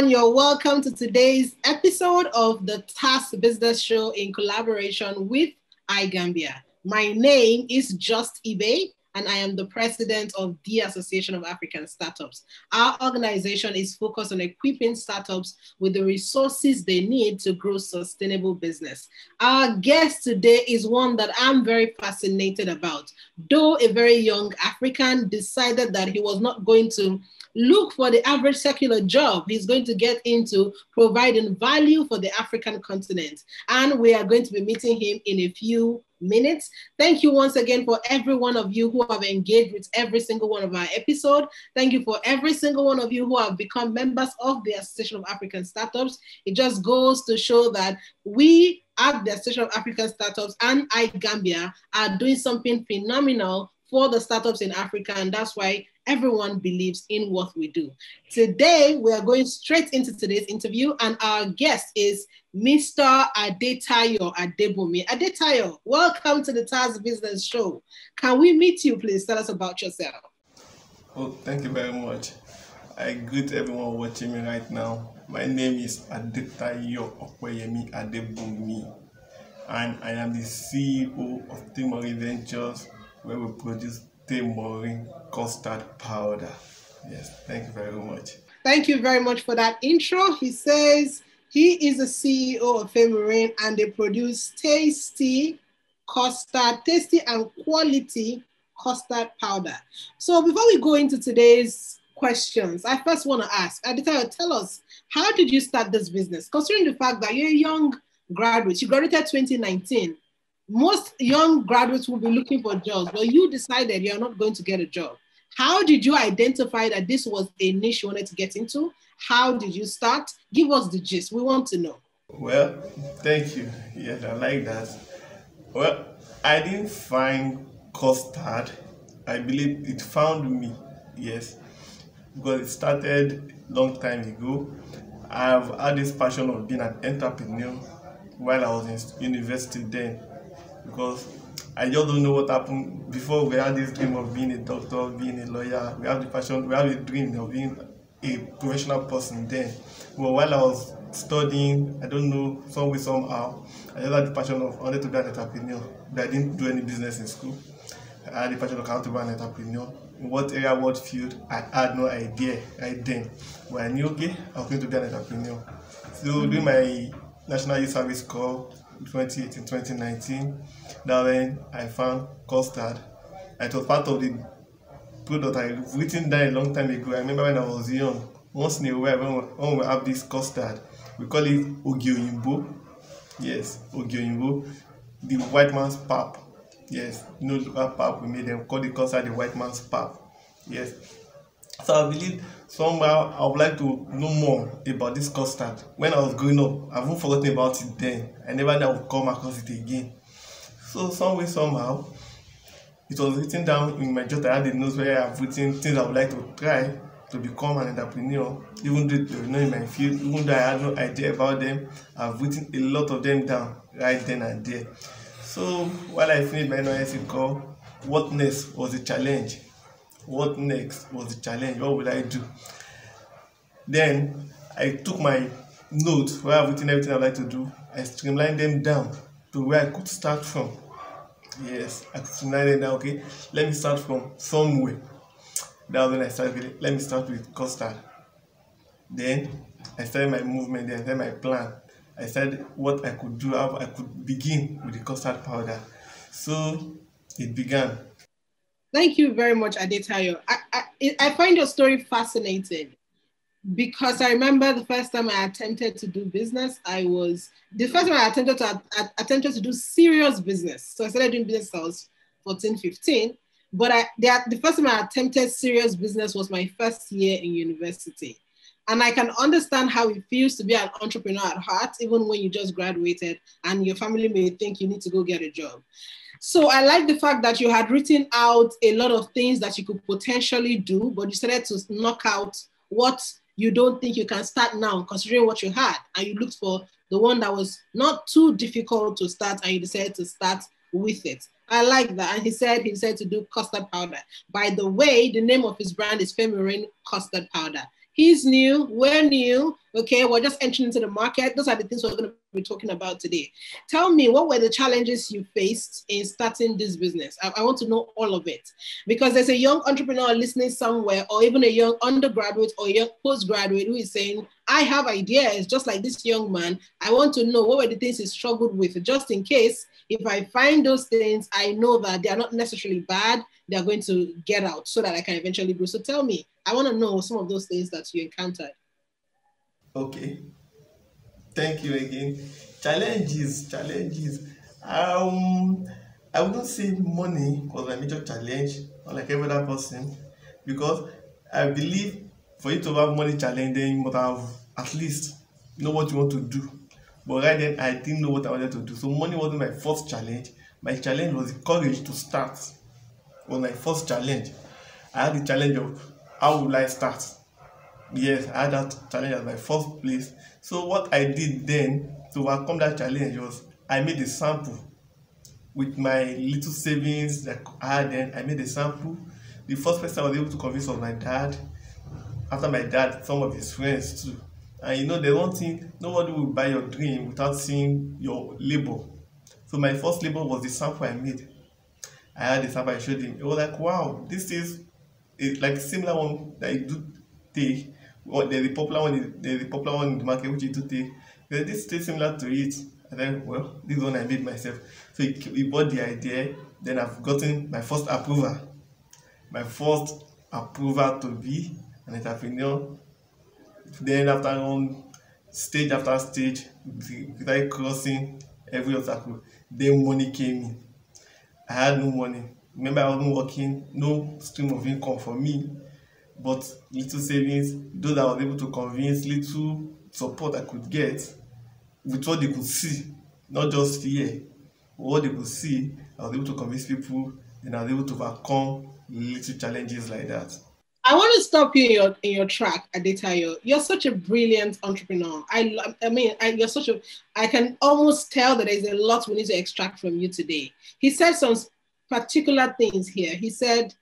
everyone. You're welcome to today's episode of the TAAS Business Show in collaboration with EYEGAMBIA. My name is Just Ibe, and I am the president of the Association of African Startups. Our organization is focused on equipping startups with the resources they need to grow sustainable business. Our guest today is one that I'm very fascinated about. Though a very young African decided that he was not going to look for the average secular job. He's going to get into providing value for the African continent. And we are going to be meeting him in a few minutes. Thank you once again for every one of you who have engaged with every single one of our episodes. Thank you for every single one of you who have become members of the Association of African Startups. It just goes to show that we at the Association of African Startups and EYEGAMBIA are doing something phenomenal for the startups in Africa, and that's why everyone believes in what we do. Today, we are going straight into today's interview, and our guest is Mr. Adetayo Adebunmi. Adetayo, welcome to the TAAS Business Show. Can we meet you, please? Tell us about yourself. Oh, thank you very much. I greet everyone watching me right now. My name is Adetayo Adebunmi, and I am the CEO of Tayomorin Ventures, where we produce Tayomorin custard powder. Yes, thank you very much. Thank you very much for that intro. He says he is the CEO of Tayomorin, and they produce tasty and quality custard powder. So before we go into today's questions, I first want to ask, Adetayo, tell us, how did you start this business? Considering the fact that you're a young graduate, you graduated 2019. Most young graduates will be looking for jobs, but you decided you're not going to get a job. How did you identify that this was a niche you wanted to get into? How did you start? Give us the gist. We want to know. Well, thank you. Yes, I like that. Well, I didn't find custard. I believe it found me. Yes, because it started a long time ago. I've had this passion of being an entrepreneur while I was in university then, because I just don't know what happened. Before, we had this dream of being a doctor, being a lawyer. We have the passion, we have a dream of being a professional person then. But while I was studying, I don't know, somehow, I just had the passion of wanting to be an entrepreneur. But I didn't do any business in school. I had the passion of how to be an entrepreneur. In what area, what field, I had no idea right then. But I knew, okay, I was going to be an entrepreneur. So doing my National Youth Service Corps 2018-2019, that when I found custard. It was part of the product I've written down a long time ago. I remember when I was young, once in a while when we have this custard, we call it Ogioyimbo. Yes, Ogioyimbo, the white man's pap. Yes, no local pap, we made them call the custard the white man's pap. Yes. So I believe somehow I would like to know more about this custard. When I was growing up, I haven't forgotten about it then. I never knew I would come across it again. So somehow, it was written down in my journal. I had the notes where I've written things I would like to try to become an entrepreneur, even though they were not in my field, even though I had no idea about them. I've written a lot of them down right then and there. So while I finished my NYSC call, what next was the challenge? What next was the challenge? What would I do? Then I took my notes where I've written everything I'd like to do. I streamlined them down to where I could start from. Yes, I could streamline them down. Okay, let me start from somewhere. That was when I started. Let me start with custard. Then I started my movement. Then I started my plan. I said what I could do, how I could begin with the custard powder. So it began. Thank you very much, Adetayo. I find your story fascinating because I remember the first time I attempted to do business, the first time I attempted to do serious business. So I started doing business when I was 14, 15. But the first time I attempted serious business was my first year in university. And I can understand how it feels to be an entrepreneur at heart, even when you just graduated and your family may think you need to go get a job. So I like the fact that you had written out a lot of things that you could potentially do, but you started to knock out what you don't think you can start now, considering what you had. And you looked for the one that was not too difficult to start, and you decided to start with it. I like that. And he said to do custard powder. By the way, the name of his brand is Tayomorin Custard Powder. He's new, we're new, Okay, we're just entering into the market. Those are the things we're going to be talking about today. Tell me, what were the challenges you faced in starting this business? I want to know all of it, because there's a young entrepreneur listening somewhere, or even a young undergraduate or a young postgraduate who is saying, I have ideas, just like this young man. I want to know what were the things he struggled with, just in case if I find those things, I know that they are not necessarily bad, they are going to get out so that I can eventually grow. So tell me, I want to know some of those things that you encountered. Okay, thank you again. Challenges. I wouldn't say money was my major challenge, unlike every other person, because I believe for you to have money challenge, then you must have at least know what you want to do. But right then, I didn't know what I wanted to do. So money wasn't my first challenge. My challenge was the courage to start. Was my first challenge. I had the challenge of how will I start. Yes, I had that challenge as my first place. So what I did then to overcome that challenge was I made a sample with my little savings that I had then. I made a sample. The first person I was able to convince was my dad. After my dad, some of his friends too. And you know, the one thing, nobody will buy your dream without seeing your labor. So my first labor was the sample I made. I had the sample, I showed him. It was like, wow, this is like similar one that you do take. Or there's the popular one in the market which you do take. This is still similar to it. And then, well, this one I made myself. So he bought the idea. Then I've gotten my first approval. My first approval to be an entrepreneur. Then after on stage after stage, without crossing every obstacle, then money came in. I had no money. Remember, I wasn't working, no stream of income for me, but little savings, those I was able to convince, little support I could get with what they could see, not just hear, but what they could see. I was able to convince people, and I was able to overcome little challenges like that. I want to stop you in your track, Adetayo. You're such a brilliant entrepreneur. I can almost tell that there's a lot we need to extract from you today. He said some particular things here. He said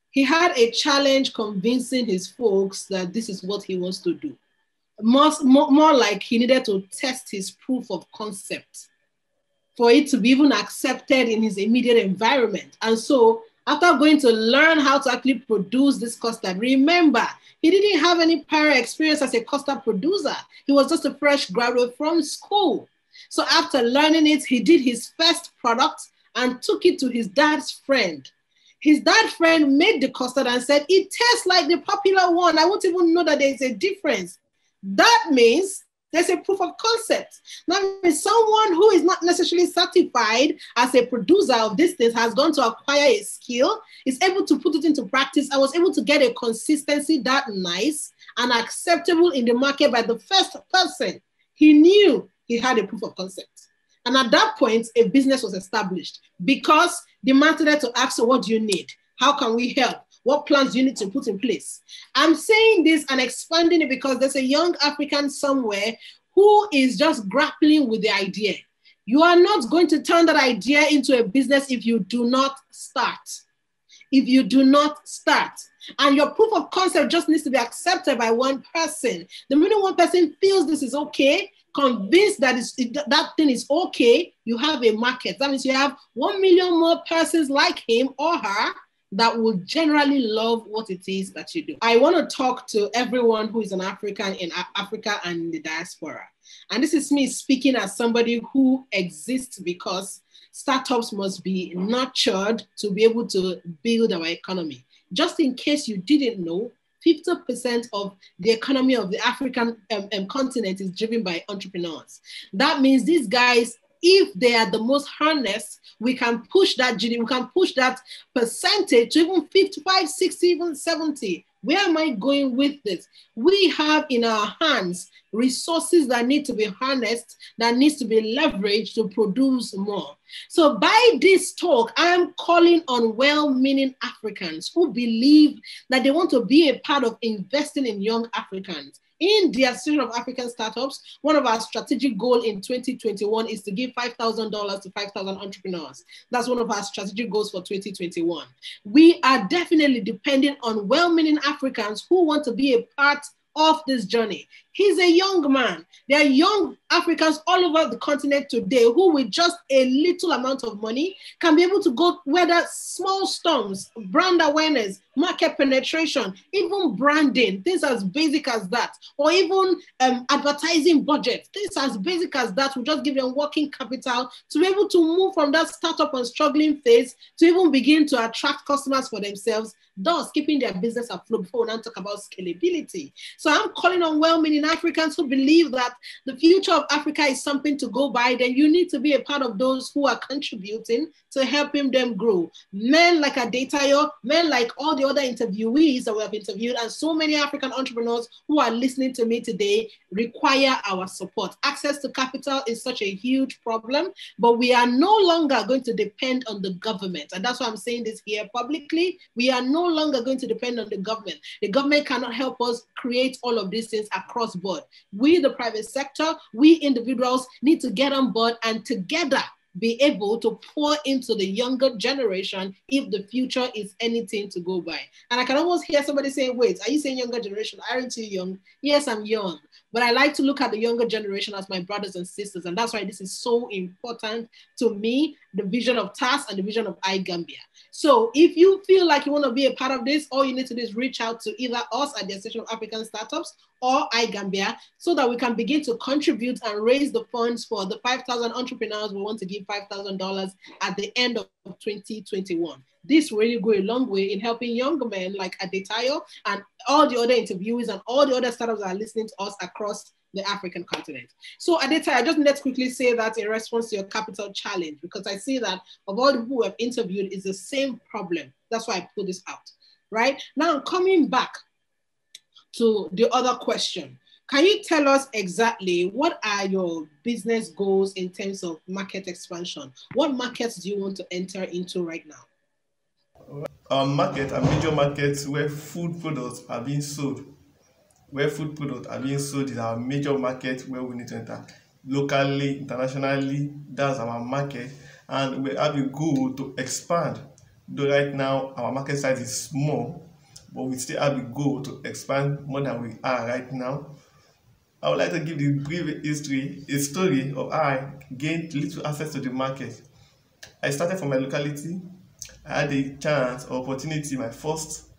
he had a challenge convincing his folks that this is what he wants to do. More like he needed to test his proof of concept for it to be even accepted in his immediate environment. And so after going to learn how to actually produce this custard, remember, he didn't have any prior experience as a custard producer. He was just a fresh graduate from school. So after learning it, he did his first product and took it to his dad's friend. His dad's friend made the custard and said, it tastes like the popular one. I won't even know that there's a difference. That means there's a proof of concept. Now, someone who is not necessarily certified as a producer of these things has gone to acquire a skill, is able to put it into practice. I was able to get a consistency that nice and acceptable in the market by the first person. He knew he had a proof of concept. And at that point, a business was established because the man started to ask, so what do you need? How can we help? What plans do you need to put in place? I'm saying this and expanding it because there's a young African somewhere who is just grappling with the idea. You are not going to turn that idea into a business if you do not start. If you do not start. And your proof of concept just needs to be accepted by one person. The minute one person feels this is okay, convinced that that thing is okay, you have a market. That means you have 1 million more persons like him or her that will generally love what it is that you do. I want to talk to everyone who is an African in Africa and in the diaspora. And this is me speaking as somebody who exists because startups must be nurtured to be able to build our economy. Just in case you didn't know, 50% of the economy of the African continent is driven by entrepreneurs. That means these guys, if they are the most harnessed, we can push that GDP, we can push that percentage to even 55, 60, even 70. Where am I going with this? We have in our hands resources that need to be harnessed, that needs to be leveraged to produce more. So by this talk, I am calling on well-meaning Africans who believe that they want to be a part of investing in young Africans. In the Association of African Startups, one of our strategic goals in 2021 is to give $5,000 to 5,000 entrepreneurs. That's one of our strategic goals for 2021. We are definitely dependent on well-meaning Africans who want to be a part of this journey. He's a young man. There are young Africans all over the continent today who, with just a little amount of money, can be able to go weather small storms, brand awareness, market penetration, even branding, things as basic as that, or even advertising budget, things as basic as that will just give them working capital to be able to move from that startup and struggling phase to even begin to attract customers for themselves, thus keeping their business afloat before we now talk about scalability. So I'm calling on well-meaning Africans who believe that the future of Africa is something to go by. Then you need to be a part of those who are contributing to helping them grow. Men like Adetayo, men like all the other interviewees that we have interviewed, and so many African entrepreneurs who are listening to me today require our support. Access to capital is such a huge problem, but we are no longer going to depend on the government. And that's why I'm saying this here publicly. We are no longer going to depend on the government. The government cannot help us create all of these things across board. We, the private sector, we individuals need to get on board and together be able to pour into the younger generation if the future is anything to go by. And I can almost hear somebody saying, wait, are you saying younger generation? Aren't you young? Yes, I'm young. But I like to look at the younger generation as my brothers and sisters. And that's why this is so important to me, the vision of TAAS and the vision of EYEGAMBIA. So if you feel like you want to be a part of this, all you need to do is reach out to either us at the Association of African Startups or EYEGAMBIA so that we can begin to contribute and raise the funds for the 5,000 entrepreneurs we want to give $5,000 at the end of 2021. This will really go a long way in helping younger men like Adetayo and all the other interviewees and all the other startups that are listening to us across the African continent. So Adetayo, I just need to quickly say that in response to your capital challenge, because I see that of all the people who have interviewed, it's the same problem. That's why I put this out, right? Now, coming back to the other question, can you tell us exactly what are your business goals in terms of market expansion? What markets do you want to enter into right now? Our market are major markets where food products are being sold. Where food products are being sold is our major market where we need to enter. Locally, internationally, that's our market. And we have a goal to expand. Though right now our market size is small, but we still have a goal to expand more than we are right now. I would like to give the brief history, a story of how I gained little access to the market. I started from my locality. I had a chance or opportunity. My first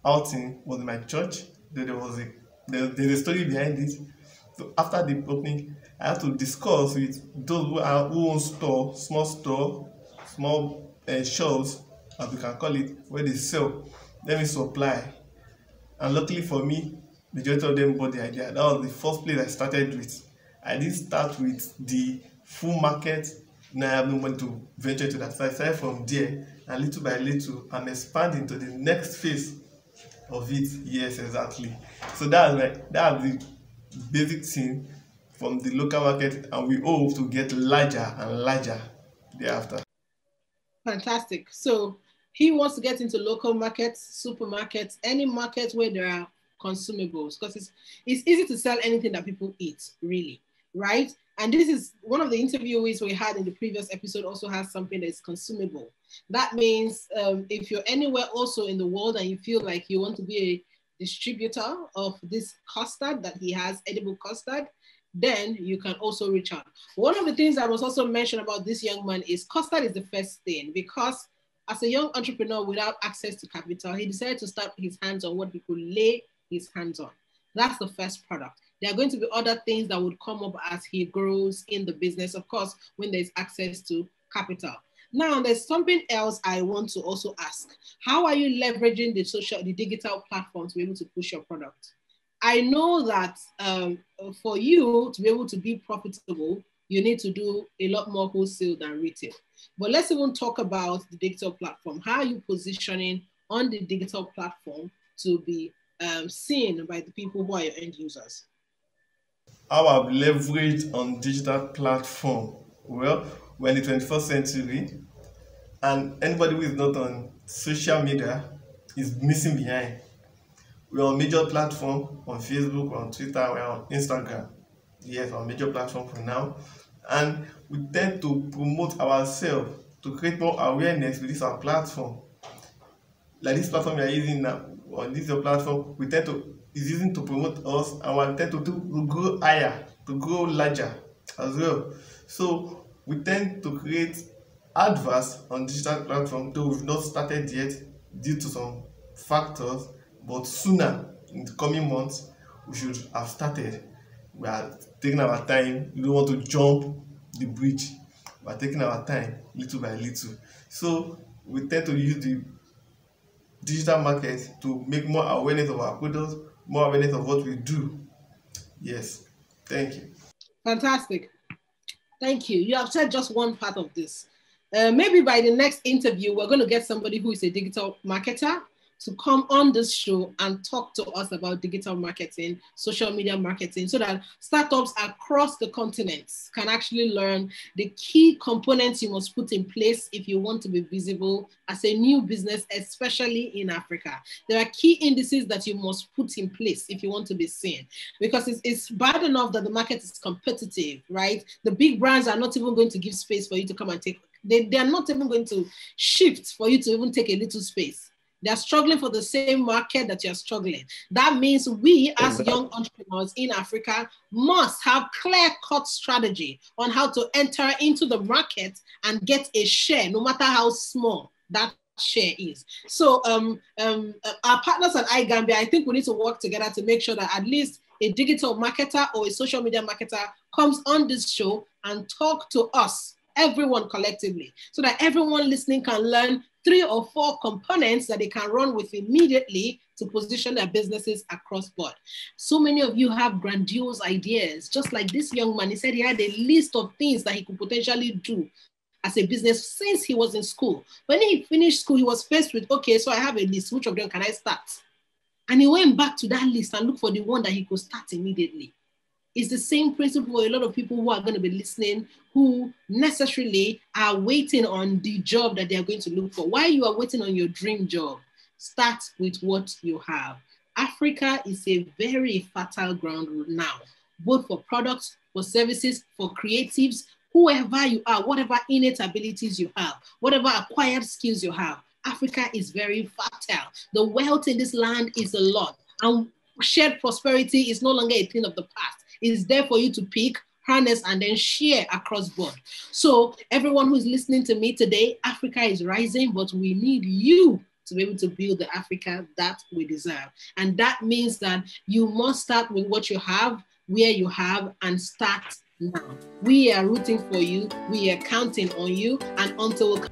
outing was in my church. There's a story behind it. So after the opening, I had to discuss with those who own small shops, as we can call it, where they sell. Let me supply. And luckily for me, majority of them bought the idea. That was the first place I started with. I didn't start with the full market. Now I have no money to venture to that. So I started from there, and little by little, I'm expanding to the next phase of it. Yes, exactly. So that's the basic thing from the local market, and we hope to get larger and larger thereafter. Fantastic. So he wants to get into local markets, supermarkets, any market where there are consumables, because it's easy to sell anything that people eat, really, right? And this is one of the interviewees we had in the previous episode also has something that is consumable. That means if you're anywhere also in the world and you feel like you want to be a distributor of this custard that he has, edible custard, then you can also reach out. One of the things I was also mentioned about this young man is custard is the first thing, because as a young entrepreneur without access to capital, he decided to start his hands on what he could lay his hands on. That's the first product. There are going to be other things that would come up as he grows in the business, of course, when there's access to capital. Now, there's something else I want to also ask. How are you leveraging the digital platform to be able to push your product? I know that for you to be able to be profitable, you need to do a lot more wholesale than retail. But let's even talk about the digital platform. How are you positioning on the digital platform to be seen by the people who are your end users? How I've leveraged on digital platform. Well, we're in the 21st century, and anybody who is not on social media is missing behind. We're on major platform, on Facebook, we're on Twitter, we're on Instagram. Yes, on major platform for now. And we tend to promote ourselves to create more awareness with this our platform. Like this platform you're using now, on this your platform, we tend to is using to promote us, and we tend to grow higher, to grow larger as well. So we tend to create adverts on digital platform, though we've not started yet due to some factors, but sooner in the coming months we should have started. We are taking our time. We don't want to jump the bridge. We are taking our time little by little. So we tend to use the digital market to make more awareness of our products, more awareness of what we do. Yes, thank you. Fantastic. Thank you. You have said just one part of this. Maybe by the next interview, we're going to get somebody who is a digital marketer to come on this show and talk to us about digital marketing, social media marketing, so that startups across the continents can actually learn the key components you must put in place if you want to be visible as a new business, especially in Africa. There are key indices that you must put in place if you want to be seen, because it's bad enough that the market is competitive, right? The big brands are not even going to give space for you to come and take. They are not even going to shift for you to even take a little space. They're struggling for the same market that you're struggling. That means we as young entrepreneurs in Africa must have clear-cut strategy on how to enter into the market and get a share, no matter how small that share is. So our partners at EYEGAMBIA, I think we need to work together to make sure that at least a digital marketer or a social media marketer comes on this show and talk to us, everyone collectively, so that everyone listening can learn 3 or 4 components that they can run with immediately to position their businesses across board. So many of you have grandiose ideas, just like this young man. He said he had a list of things that he could potentially do as a business since he was in school. When he finished school, he was faced with, okay, so I have a list, which of them can I start? And he went back to that list and looked for the one that he could start immediately. It's the same principle for a lot of people who are going to be listening, who necessarily are waiting on the job that they are going to look for. While you are waiting on your dream job, start with what you have. Africa is a very fertile ground now, both for products, for services, for creatives, whoever you are, whatever innate abilities you have, whatever acquired skills you have. Africa is very fertile. The wealth in this land is a lot, and shared prosperity is no longer a thing of the past. It's there for you to pick, harness, and then share across board. So everyone who's listening to me today, Africa is rising, but we need you to be able to build the Africa that we deserve. And that means that you must start with what you have, where you have, and start now. We are rooting for you. We are counting on you. And until